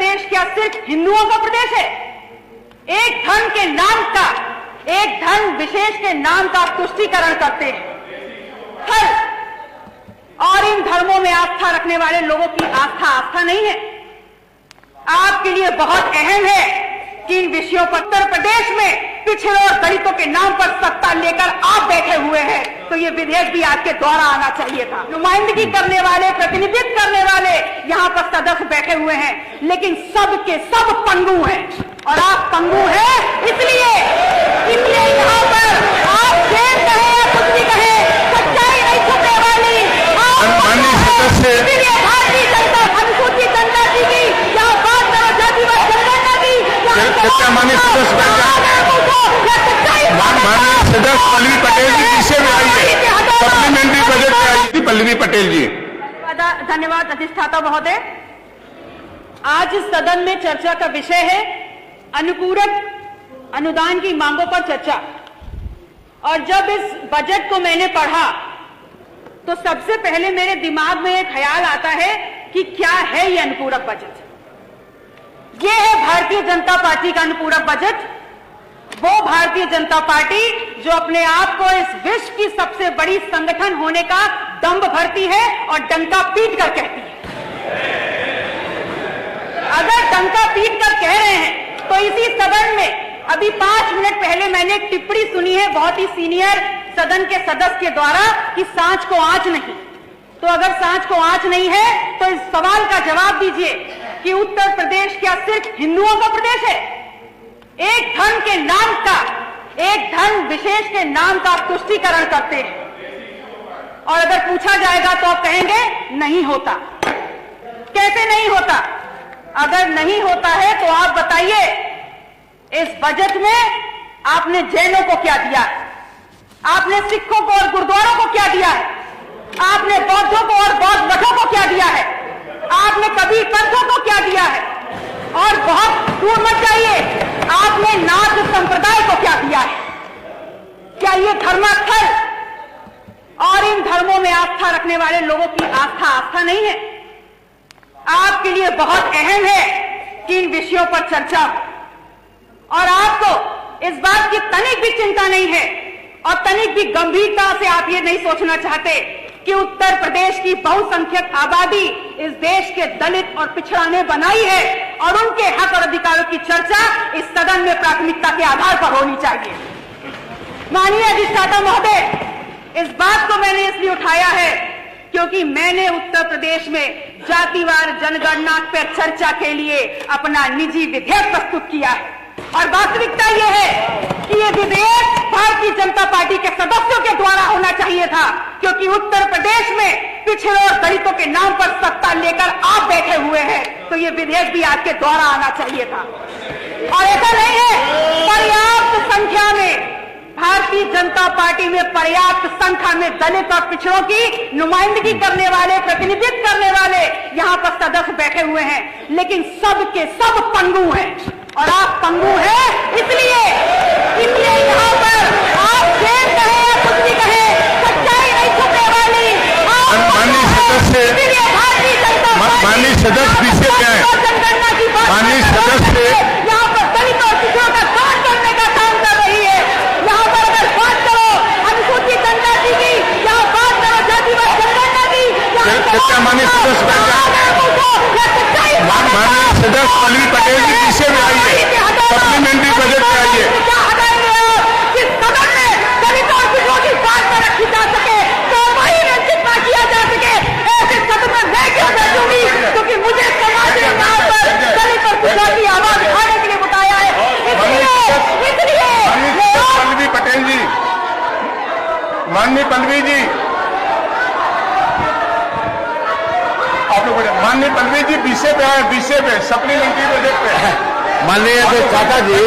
प्रदेश क्या सिर्फ हिंदुओं का प्रदेश है? एक धर्म के नाम का, एक धर्म विशेष के नाम का तुष्टीकरण करते हैं। और इन धर्मों में आस्था रखने वाले लोगों की आस्था नहीं है। आपके लिए बहुत अहम है कि इन विषयों पर उत्तर प्रदेश में पिछड़े और दलितों के नाम पर सत्ता लेकर आप बैठे हुए हैं, तो ये विधेयक भी आपके द्वारा आना चाहिए था। नुमाइंदगी करने वाले, प्रतिनिधित्व करने वाले यहाँ पर सदस्य बैठे हुए हैं, लेकिन सब के सब पंगु हैं, और आप पंगु हैं इसलिए यहाँ पर आप शेर कहे या कुछ भी कहे, सच्चाई नहीं छुपने वाली। इसलिए भारतीय जनता, अनुसूचित जनजाति की यहाँ बात करो, जातिवाद जनगणना की माननीय सदस्य पल्लवी पटेल जी पीछे में आइए, सप्लीमेंट्री बजट में आइए। पल्लवी पटेल जी। धन्यवाद अधिष्ठाता महोदय। आज इस सदन में चर्चा का विषय है अनुपूरक अनुदान की मांगों पर चर्चा। और जब इस बजट को मैंने पढ़ा तो सबसे पहले मेरे दिमाग में एक ख्याल आता है कि क्या है ये अनुपूरक बजट। ये है भारतीय जनता पार्टी का अनुपूरक बजट। वो भारतीय जनता पार्टी जो अपने आप को इस विश्व की सबसे बड़ी संगठन होने का दंभ भरती है और डंका पीट कर कहती है। अगर डंका पीट कर कह रहे हैं तो इसी सदन में अभी 5 मिनट पहले मैंने एक टिप्पणी सुनी है बहुत ही सीनियर सदन के सदस्य के द्वारा कि सांच को आंच नहीं। तो अगर सांच को आंच नहीं है तो इस सवाल का जवाब दीजिए कि उत्तर प्रदेश क्या सिर्फ हिंदुओं का प्रदेश है? एक धर्म के नाम का, एक धर्म विशेष के नाम का तुष्टीकरण करते हैं। और अगर पूछा जाएगा तो आप कहेंगे नहीं होता। कैसे नहीं होता? अगर नहीं होता है तो आप बताइए इस बजट में आपने जैनों को क्या दिया है? आपने सिखों को और गुरुद्वारों को क्या दिया है? आपने बौद्धों को और बौद्ध मठों को क्या दिया है? आपने कबीर पंथों को क्या दिया है? और बहुत दूर मत जाइए, आपने नाथ संप्रदाय को क्या दिया है? क्या ये धर्मास्थल और इन धर्मों में आस्था रखने वाले लोगों की आस्था नहीं है? आपके लिए बहुत अहम है कि इन विषयों पर चर्चा हो, और आपको इस बात की तनिक भी चिंता नहीं है और तनिक भी गंभीरता से आप ये नहीं सोचना चाहते कि उत्तर प्रदेश की बहुसंख्यक आबादी इस देश के दलित और पिछड़ा ने बनाई है और उनके हक और अधिकारों की चर्चा इस सदन में प्राथमिकता के आधार पर होनी चाहिए। माननीय अधिष्ठाता महोदय, इस बात को मैंने इसलिए उठाया है क्योंकि मैंने उत्तर प्रदेश में जातिवार जनगणना पर चर्चा के लिए अपना निजी विधेयक प्रस्तुत किया है, और वास्तविकता यह है कि यह विधेयक भारतीय जनता पार्टी के सदस्यों के द्वारा होना चाहिए था, क्योंकि उत्तर प्रदेश में पिछड़े और दलितों के नाम पर सत्ता लेकर आप बैठे हुए हैं, तो यह विधेयक भी आपके द्वारा आना चाहिए था। और ऐसा नहीं है, पर्याप्त संख्या में भारतीय जनता पार्टी में पर्याप्त संख्या में दलित और पिछड़ों की नुमाइंदगी करने वाले, प्रतिनिधित्व करने वाले यहाँ पर सदस्य बैठे हुए हैं, लेकिन सब के सब पंगु हैं, और आप पंगु हैं इसलिए यहाँ पर आप शेर कहे या कुछ भी कहे, सच्चाई नहीं छुपने वाली। माननीय सदस्य पीछे क्या है? माननीय सदस्य यहाँ पर दलित और पिछड़ों का काट करने का काम कर रही है। यहाँ पर अगर बात करो अनुसूचित जनजाति की, यहाँ बात करो जातिवाद जनगणना की, माननीय सदस्य पल्लवी पटेल जी पीछे में आइए, सप्लीमेंट्री बजट में आइए। इस सदन में दलित और पिछड़ों की बात पर रखी जा सके, तो वही जितना किया जा सके, ऐसे सदन में मैं क्यों बैठूंगी? क्योंकि मुझे समाज ने यहाँ पर दलित और पिछड़ों की आवाज उठाने के लिए बताया है। इसलिए पल्लवी पटेल जी, माननीय पल्लवी जी, आप लोग माननीय पल्लवी जी पीछे पे आए, पीछे पे सप्लीमेंट्री बजट पे। माननीय चाचा जी,